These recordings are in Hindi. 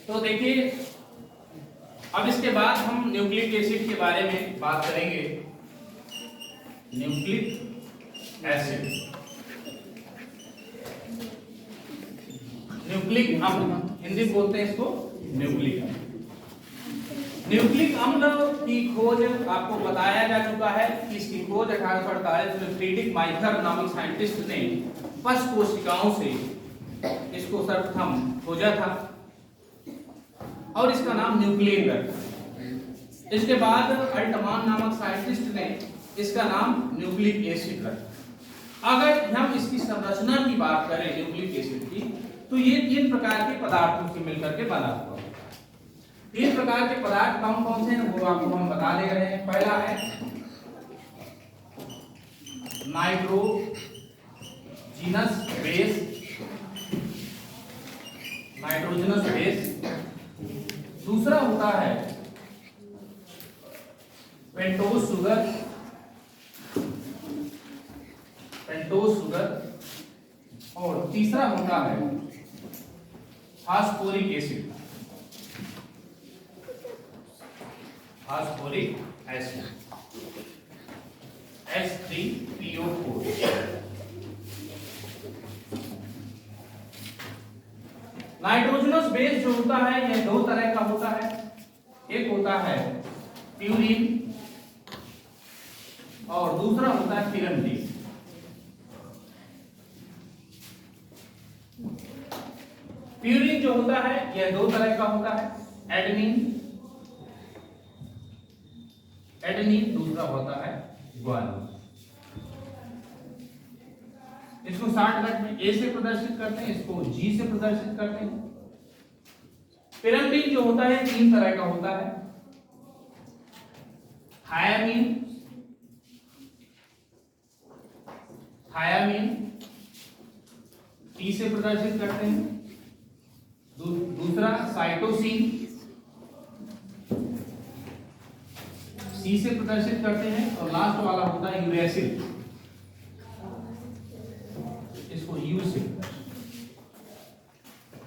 तो देखिए अब इसके बाद हम न्यूक्लिक एसिड के बारे में बात करेंगे। न्यूक्लिक एसिड, न्यूक्लिक अम्ल, हिंदी में बोलते हैं इसको न्यूक्लिक अम्ल। न्यूक्लिक अम्ल की खोज आपको बताया जा चुका है कि इसकी खोज 1848 में फ्रीडरिक माइथर नामक साइंटिस्ट ने पश कोशिकाओं से इसको सर्वप्रथम खोजा था और इसका नाम न्यूक्लियन रखा। इसके बाद अल्टमान नामक साइंटिस्ट ने इसका नाम न्यूक्लिक एसिड रखा। अगर हम इसकी संरचना की बात करें न्यूक्लिक एसिड की, तो ये 3 प्रकार के पदार्थों से मिलकर के बना हुआ है। 3 प्रकार के पदार्थ कौन कौन से हैं वो आपको हम बता दे रहे हैं। पहला है नाइट्रोजिनस बेस, नाइट्रोजनस बेस। दूसरा होता है पेंटोज शुगर, पेंटोज शुगर। और तीसरा होता है phosphoric acid, phosphoric acid H3PO4। Nitrogenous base जो होता है यह 2 तरह का होता है। एक होता है प्यूरिन और दूसरा होता है पिरिमिडिन। प्यूरिन जो होता है यह 2 तरह का होता है, एडेनिन, एडेनिन, दूसरा होता है ग्वानिन। इसको शॉर्टकट में ए से प्रदर्शित करते हैं, इसको जी से प्रदर्शित करते हैं। पिरिमिडिन जो होता है 3 तरह का होता है, थायामीन, थायामीन टी से प्रदर्शित करते हैं। दूसरा साइटोसिन सी से प्रदर्शित करते हैं और लास्ट वाला होता है यूरेसिल, इसको यू से।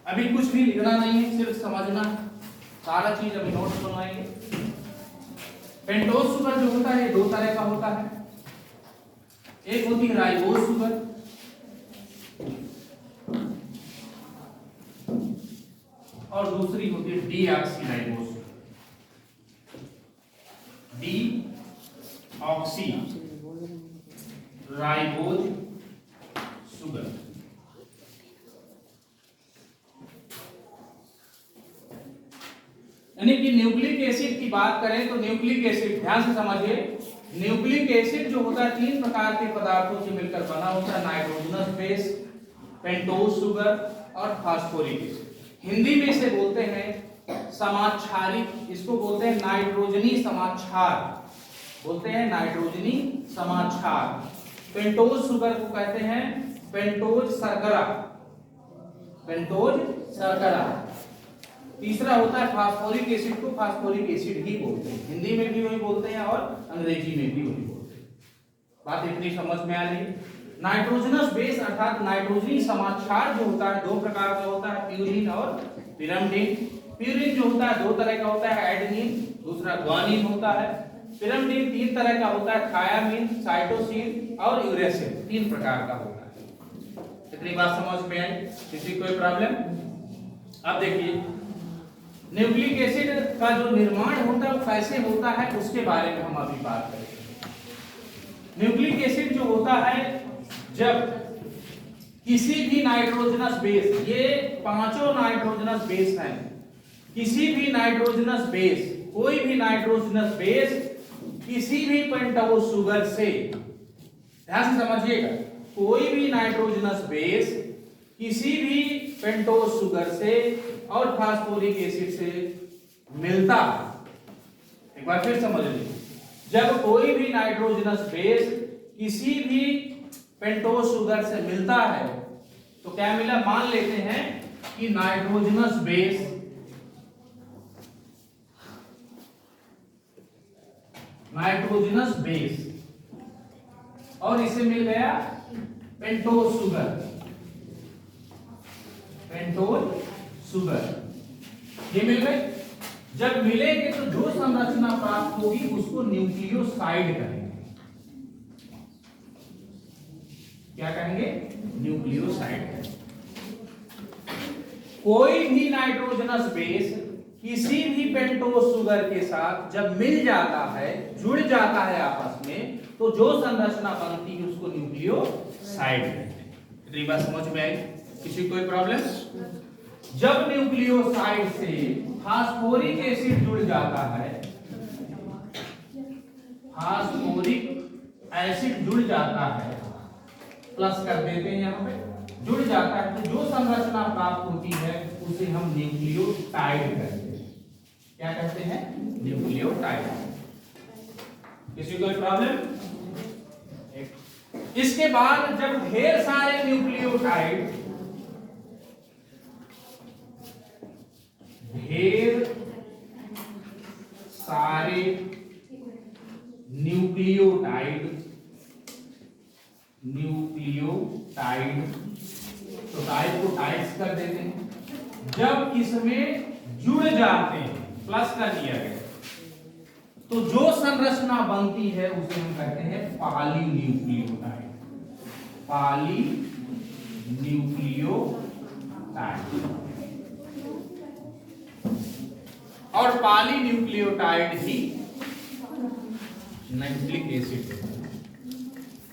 अभी कुछ भी लिखना नहीं है, सिर्फ समझना, सारा चीज अभी नोट्स बनवाएंगे। पेंटोज शुगर जो होता है 2 तरह का होता है। एक होती है राइबोज शुगर और दूसरी होती है डीऑक्सीराइबोज, डीऑक्सीराइबोज शुगर। यानी कि न्यूक्लिक एसिड की बात करें तो न्यूक्लिक एसिड, ध्यान से समझिए, न्यूक्लिक एसिड जो होता है 3 प्रकार के पदार्थों से मिलकर बना होता है, नाइट्रोजनस बेस, पेंटोज शुगर और फास्फोरिक एसिड। हिंदी में इसे बोलते हैं समाक्षारी, इसको बोलते हैं नाइट्रोजनी समाक्षार, बोलते हैं नाइट्रोजनी समाक्षार। पेंटोज शुगर को कहते हैं पेंटोज शर्करा, पेंटोज शर्करा। तीसरा होता है फास्फोरिक एसिड को फास्फोरिक एसिड ही बोलते हैं, हिंदी में भी वही बोलते हैं और अंग्रेजी में भी वही बोलते हैं। बात इतनी समझ में आ रही है। नाइट्रोजनस बेस अर्थात नाइट्रोजनी समाक्षार जो होता है 2 प्रकार का होता है, प्यूरिन और पिरिमिडिन। प्यूरिन जो होता है 2 तरह का होता है, एडेनिन, दूसरा ग्वानिन होता है। पिरिमिडिन 3 तरह का होता है, थायामीन, साइटोसिन और यूरेसिल, 3 प्रकार का होता है। इतनी बात समझ में आई? किसी कोई प्रॉब्लम? अब देखिए न्यूक्लिक एसिड का जो निर्माण होता है वो कैसे होता है उसके बारे में हम अभी बात करेंगे। न्यूक्लिक एसिड जो होता है, जब किसी भी नाइट्रोजनस बेस, ये 5 नाइट्रोजनस बेस हैं, किसी भी नाइट्रोजनस बेस, कोई भी नाइट्रोजनस बेस किसी भी पेंटोज शुगर से, ध्यान से समझिएगा, कोई भी नाइट्रोजनस बेस किसी भी पेंटोज शुगर से और फास्फोरिक एसिड से मिलता है। एक बार फिर समझ लीजिए, जब कोई भी नाइट्रोजनस बेस किसी भी पेंटोज शुगर से मिलता है तो क्या मिला, मान लेते हैं कि नाइट्रोजनस बेस नाइट्रोजनस बेस और इसे मिल गया पेंटोज शुगर, पेंटोज शुगर। ये मिल गए। जब मिलेंगे तो जो संरचना प्राप्त होगी उसको न्यूक्लियोसाइड कहेंगे। क्या कहेंगे? न्यूक्लियोसाइड। कोई भी नाइट्रोजनस बेस किसी भी पेंटोस शुगर के साथ जब मिल जाता है, जुड़ जाता है आपस में, तो जो संरचना बनती है उसको न्यूक्लियोसाइड कहते हैं। ये बात समझ में आई? किसी कोई प्रॉब्लम? जब न्यूक्लियोसाइड से फास्फोरिक एसिड जुड़ जाता है, फास्फोरिक एसिड जुड़ जाता है, प्लस कर देते हैं यहां पे, जुड़ जाता है, तो जो संरचना प्राप्त होती है उसे हम न्यूक्लियोटाइड कहते हैं। क्या कहते हैं? न्यूक्लियोटाइड। किसी को प्रॉब्लम? इसके बाद जब ढेर सारे न्यूक्लियोटाइड, ढेर सारे न्यूक्लियोटाइड, तो टाइप को टाइप्स कर देते हैं। जब इसमें जुड़ जाते हैं, प्लस कर दिया गया, तो जो संरचना बनती है उसे हम कहते हैं पॉलीन्यूक्लियोटाइड। पॉलीन्यूक्लियोटाइड। और पॉलीन्यूक्लियोटाइड ही न्यूक्लिक एसिड है।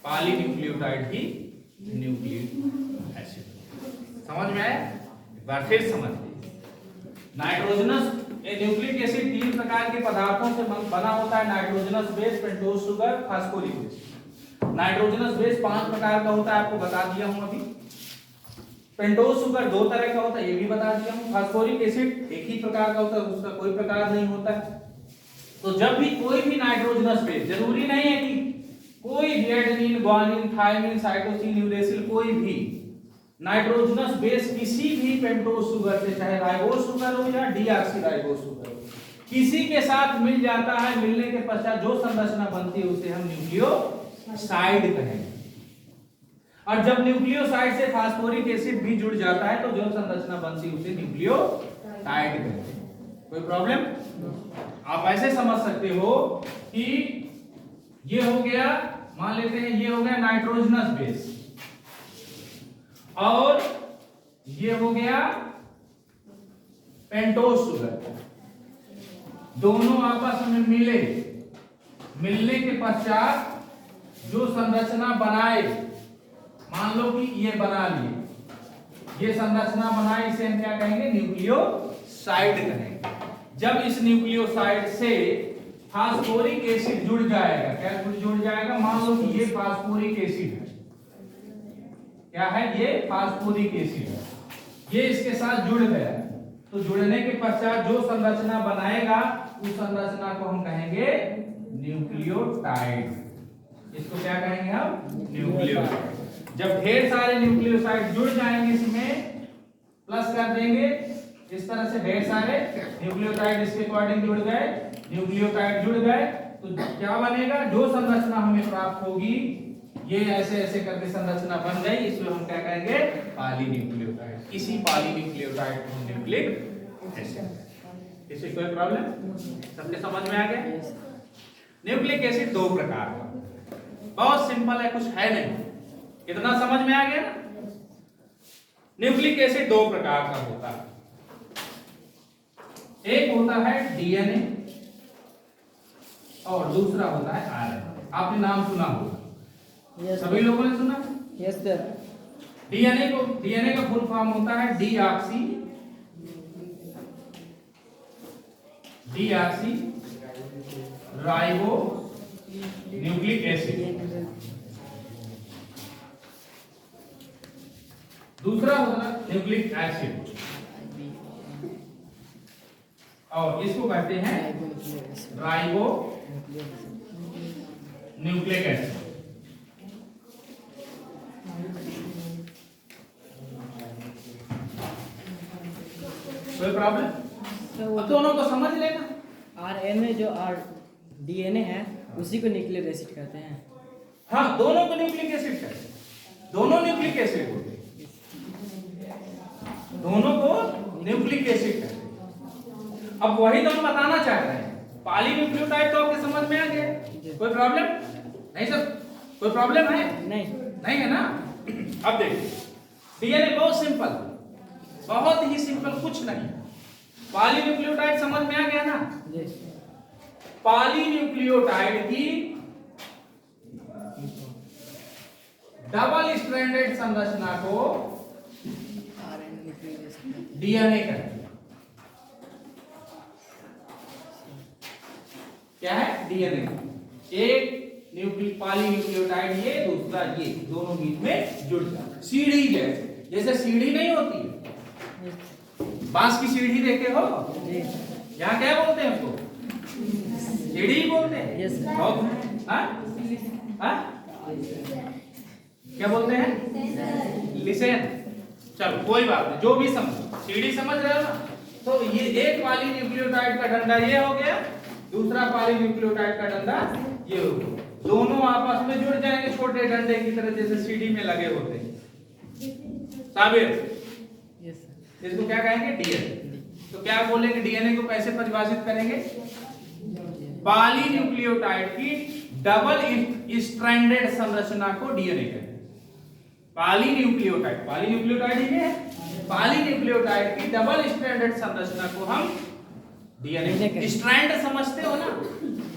पॉलीन्यूक्लियोटाइड ही न्यूक्लिक एसिड। समझ में आया? एक बार फिर समझ लीजिए। नाइट्रोजनस न्यूक्लिक एसिड 3 प्रकार के पदार्थों से बना होता है। Nitrogenous base, pentose sugar, phosphoric acid. Nitrogenous base 5 प्रकार का होता है, आपको बता दिया हूं अभी। पेंटोस शुगर 2 तरह का होता है, ये भी बता दिया हूं। फास्फोरिक एसिड एक ही प्रकार का होता है, उसका कोई प्रकार नहीं होता है। तो जब भी कोई भी नाइट्रोजनस बेस, जरूरी नहीं है कि कोई भी adenine, guanine, thymine, cytosine, uracil, कोई भी नाइट्रोजनस बेस किसी भी पेंटोस शुगर से, चाहे राइबोस शुगर हो या डीऑक्सीराइबोस शुगर हो, किसी के साथ मिल जाता है, मिलने के पश्चात जो संरचना बनती है उसे हम न्यूक्लियोसाइड कहेंगे। और जब न्यूक्लियोसाइड से फास्फोरिक एसिड भी जुड़ जाता है तो जो संरचना बनती है उसे न्यूक्लियोटाइड कहते हैं। कोई प्रॉब्लम? आप ऐसे समझ सकते हो कि ये हो गया, मान लेते हैं ये हो गया नाइट्रोजनस बेस, और ये हो गया पेंटोस शुगर। दोनों आपस में मिले, मिलने के पश्चात जो संरचना बनाए, मान लो कि ये बना लिए, ये संरचना बनाए, इसे हम क्या कहेंगे? न्यूक्लियोसाइड कहेंगे। जब इस न्यूक्लियोसाइड से फास्फोरिक एसिड जुड़ जाएगा, क्या जुड़ जाएगा? मान लो कि ये फास्फोरिक एसिड है, क्या है? ये फास्फोरिक एसिड है, ये इसके साथ जुड़ गया, तो जुड़ने के पश्चात जो संरचना बनाएगा उस संरचना को हम कहेंगे न्यूक्लियोटाइड। इसको क्या कहेंगे हम? न्यूक्लियोटाइड। जब ढेर सारे न्यूक्लियोसाइड जुड़ जाएंगे, इसमें प्लस कर देंगे, इस तरह से ढेर सारे न्यूक्लियोटाइड इसके अकॉर्डिंग जुड़ गए, न्यूक्लियोटाइड जुड़ गए, तो क्या बनेगा? जो संरचना हमें प्राप्त होगी, ये ऐसे ऐसे करके संरचना बन गई, इसमें हम क्या कहेंगे? पॉलीन्यूक्लियोटाइड। इसी पॉलीन्यूक्लियोटाइड को न्यूक्लिक एसिड। इससे कोई प्रॉब्लम? सबके समझ में आ गया? न्यूक्लिक एसिड 2 प्रकार का, बहुत सिंपल है, कुछ है नहीं। कितना समझ में आ गया ना? न्यूक्लिक एसिड 2 प्रकार का होता है। एक होता है डीएनए और दूसरा होता है आरएनए। आपने नाम सुना होगा, सभी लोगों ने सुना? Yes sir. डीएनए का फुल फॉर्म होता है डीऑक्सी राइबो न्यूक्लिक एसिड। दूसरा होता है न्यूक्लिक एसिड, और इसको कहते हैं राइबो न्यूक्लिक एसिड। कोई प्रॉब्लम? अब दोनों को समझ लेना। आरएनए जो डीएनए है उसी को न्यूक्लिक एसिड कहते हैं। हाँ, दोनों को न्यूक्लिक एसिड कहते हैं, दोनों न्यूक्लिक एसिड होते हैं, दोनों को न्यूक्लिक एसिड कहते हैं। अब वही तो हम बताना चाह रहे हैं। पॉलीन्यूक्लियोटाइड तो आपके समझ में आ गया, कोई प्रॉब्लम नहीं सर? कोई प्रॉब्लम है? नहीं। नहीं है ना? अब देखिए डीएनए बहुत सिंपल, बहुत ही सिंपल, कुछ नहीं। पॉलीन्यूक्लियोटाइड समझ में आ गया ना? जी। पॉलीन्यूक्लियोटाइड की डबल स्ट्रैंडेड संरचना को डीएनए कहते हैं। क्या है? डीएनए। एक पॉलीन्यूक्लियोटाइड ये, दूसरा ये, दोनों बीच में जुड़ जाते, सीढ़ी जैसे। जैसे सीढ़ी नहीं होती है, बांस की सीढ़ी देखे हो? यहाँ क्या बोलते हैं उसको? सीढ़ी ही बोलते हैं। Yes sir. बहुत हाँ? हाँ? क्या बोलते हैं? लिसेन। चलो कोई बात नहीं, जो भी समझ, सीढ़ी समझ रहे हो ना? तो ये एक पॉलीन्यूक्लियोटाइड का डंडा ये हो गया, दूसरा पॉलीन्यूक्लियोटाइड का डंडा ये हो गया, दोनों आपस में जुड़ जाएंगे छोटे डंडे की तरह, जैसे सीढ़ी में लगे होते हैं। Sabir, yes sir. इसको क्या कहेंगे? डीएनए। तो क्या बोलेंगे? डीएनए को कैसे परिभाषित करेंगे? पॉलीन्यूक्लियोटाइड की डबल स्ट्रैंडेड संरचना को डीएनए कहते हैं। पॉलीन्यूक्लियोटाइड, पॉलीन्यूक्लियोटाइड ही है, पॉलीन्यूक्लियोटाइड की डबल स्ट्रैंडेड संरचना को हम डीएनए। स्ट्रैंड समझते हो ना?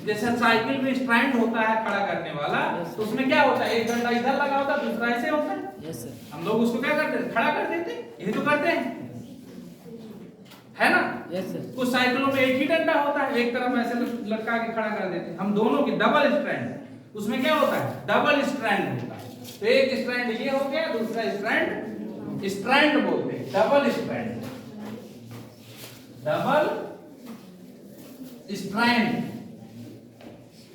जैसे साइकिल में स्ट्रैंड होता है खड़ा करने वाला, तो उसमें क्या होता है? एक डंडा इधर लगा होता है, दूसरा ऐसे होता है। Yes sir. हम लोग उसको क्या करते हैं? खड़ा कर देते हैं, यही तो करते हैं, है ना? Yes sir. कुछ साइकिलों में एक ही डंडा होता है, एक तरफ ऐसे लटका के खड़ा कर देते हैं। हम दोनों की डबल स्ट्रैंड, उसमें क्या होता है? डबल स्ट्रैंड होता है। तो एक स्ट्रैंड ये हो गया, दूसरा स्ट्रैंड, स्ट्रैंड बोलते हैं, डबल स्ट्रैंड, डबल स्ट्रैंड।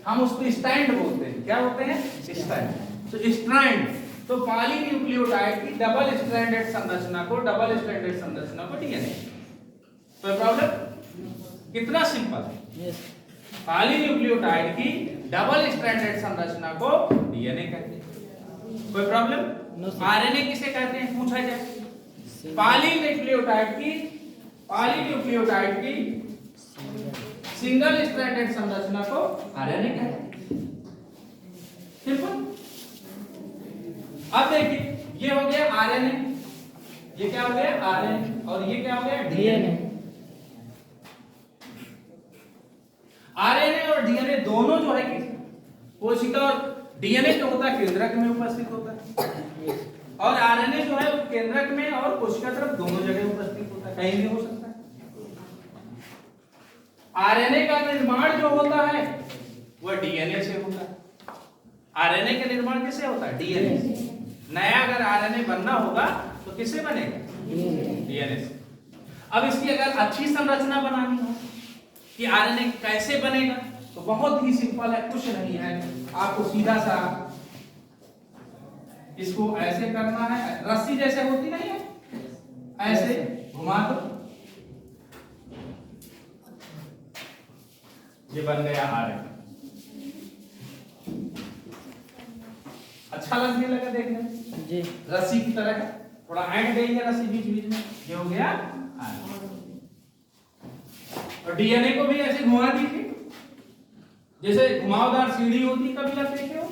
हम उसको स्टैंड बोलते हैं। क्या बोलते हैं? स्टैंड। तो स्ट्रैंड, तो पॉलीन्यूक्लियोटाइड की डबल स्ट्रैंडेड संरचना को, डबल स्ट्रैंडेड संरचना को डीएनए। कोई प्रॉब्लम? कितना सिंपल है। यस। पॉलीन्यूक्लियोटाइड की डबल स्ट्रैंडेड संरचना को डीएनए कहते हैं। कोई प्रॉब्लम? No sir. आरएनए किसे कहते हैं? पूछा जाए। पॉलीन्यूक्लियोटाइड की सिंगल स्ट्रैंडेड संरचना को आरएनए कहते हैं। सिंपल। अब देखिए, ये हो गया आरएनए, ये क्या हो गया? आरएनए, और ये क्या हो गया? डीएनए। आरएनए और डीएनए दोनों जो है कोशिका, और डीएनए जो होता है केंद्रक में उपस्थित होता है, और आरएनए जो है वो केंद्रक में और कोशिका तरफ दोनों जगह उपस्थित होता है, कहीं भी हो सकता है। आरएनए का निर्माण जो होता है वह डीएनए से होता है। आरएनए का निर्माण किससे होता है? डीएनए से। नया अगर आरएनए बनना होगा तो किससे बनेगा? डीएनए से। अब इसकी अगर अच्छी संरचना बनानी हो कि आरएनए कैसे बनेगा, तो बहुत ही सिंपल है, कुछ नहीं है। आपको सीधा सा इसको ऐसे करना है, रस्सी जैसे होती नहीं है, ऐसे घुमा दो, ये बन गया आरएनए। अच्छा लगने लगा देखने में? जी। रस्सी की तरह है, थोड़ा ऐंठ गई है रस्सी बीच बीच में, ये हो गया आरएनए। और डीएनए को भी ऐसे घुमा दीजिए, जैसे घुमावदार सीढ़ी होती है, कभी आप देखे हो?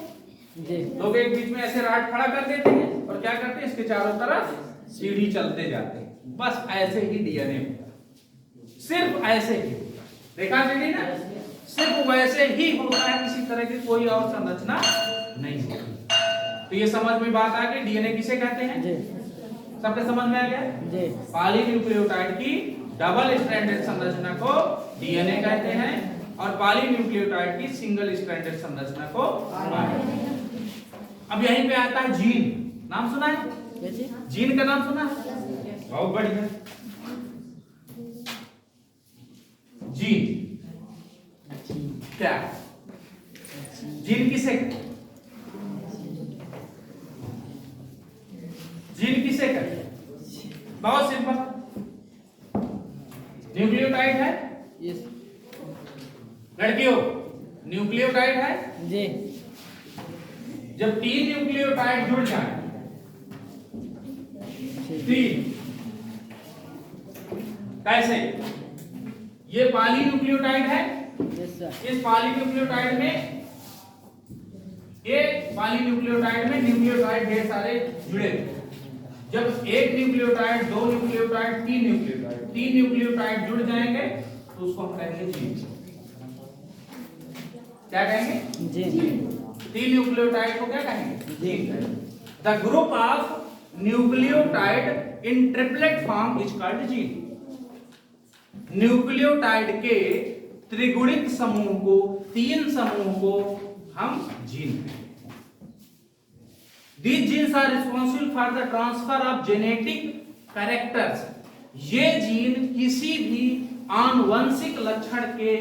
जी। लोग एक बीच में ऐसे राड खड़ा कर देते हैं और क्या करते हैं? इसके चारों तरफ सीढ़ी चलते जाते हैं। बस ऐसे ही डीएनए होता, सिर्फ ऐसे ही। देखा सीढ़ी ना? सिर्फ वैसे ही होता है, किसी तरह की कोई और संरचना नहीं होती। तो ये समझ में बात आ गई, डीएनए किसे कहते हैं? जी। सबके समझ में आ गया? जी। पॉलीन्यूक्लियोटाइड की डबल स्ट्रैंडेड संरचना को डीएनए कहते हैं, और पॉलीन्यूक्लियोटाइड की सिंगल स्ट्रैंडेड संरचना को आरएनए। अब यहीं पे आता है जीन। नाम सुना है? जीन का नाम सुना है? बहुत बढ़िया। जीन क्या? जीन किसे कहते हैं? जीन किसे कहते हैं? बहुत सिंपल, न्यूक्लियोटाइड है। यस। लड़कियों, न्यूक्लियोटाइड है। जी। जब 3 न्यूक्लियोटाइड जुड़ जाए, 3 कैसे? ये पॉलीन्यूक्लियोटाइड है। Yes sir. इस पॉलीन्यूक्लियोटाइड में न्यूक्लियोटाइड ढेर सारे जुड़े हुए। जब एक न्यूक्लियोटाइड, दो न्यूक्लियोटाइड, तीन न्यूक्लियोटाइड जुड़ जाएंगे तो उसको हम कहेंगे जीन। क्या कहेंगे? जीन। 3 न्यूक्लियोटाइड को क्या कहेंगे? Gene. The group of nucleotide in triplet form is called gene. Nucleotide के त्रिगुणित समूह को, 3 समूह को हम जीन कहेंगे। These genes are responsible for the transfer of genetic characters। ये जीन किसी भी आनुवंशिक लक्षण के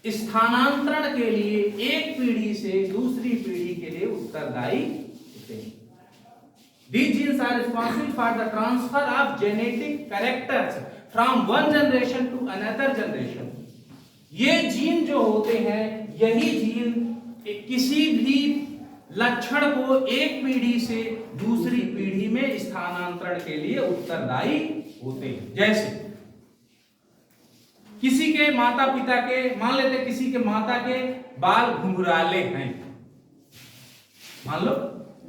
स्थानांतरण के लिए एक पीढ़ी से दूसरी पीढ़ी के लिए उत्तरदायी होते हैं। These genes are responsible for the transfer of genetic characters from one generation to another generation। ये जीन जो होते हैं, यही जीन किसी भी लक्षण को एक पीढ़ी से दूसरी पीढ़ी में स्थानांतरण के लिए उत्तरदायी होते हैं। जैसे किसी के माता पिता के, मान लेते किसी के माता के बाल घुंघराले हैं, मान लो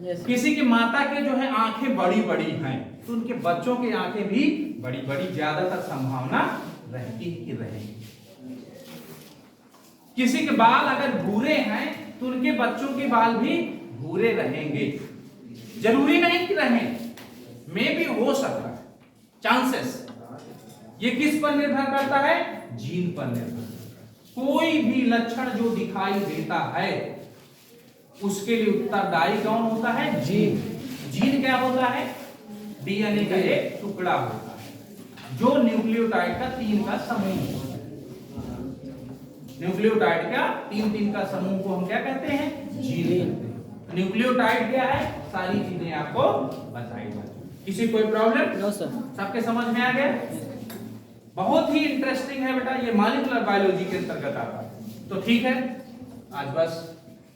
यस। किसी के माता के जो है आंखें बड़ी बड़ी हैं, तो उनके बच्चों की आंखें भी बड़ी बड़ी, ज्यादातर संभावना रहती है कि रहेंगी। किसी के बाल अगर भूरे हैं तो उनके बच्चों के बाल भी भूरे रहेंगे। जरूरी नहीं कि रहें, में भी हो सकता है, चांसेस। ये किस पर निर्भर करता है? जीन पर निर्भर करता है। कोई भी लक्षण जो दिखाई देता है उसके लिए उत्तरदायी कौन होता है? जीन। जीन क्या होता है? डीएनए का एक टुकड़ा होता है जो न्यूक्लियोटाइड का 3 का समूह होता है। न्यूक्लियोटाइड का 3 का समूह को हम क्या कहते हैं? जीन कहते हैं। न्यूक्लियोटाइड क्या है? सारी चीजें आपको बताई जाती। किसी कोई प्रॉब्लम? No sir. सबके समझ में आ गया? बहुत ही इंटरेस्टिंग है बेटा, ये मॉलिक्यूलर बायोलॉजी के अंतर्गत आता है। तो ठीक है, आज बस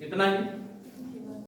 इतना ही।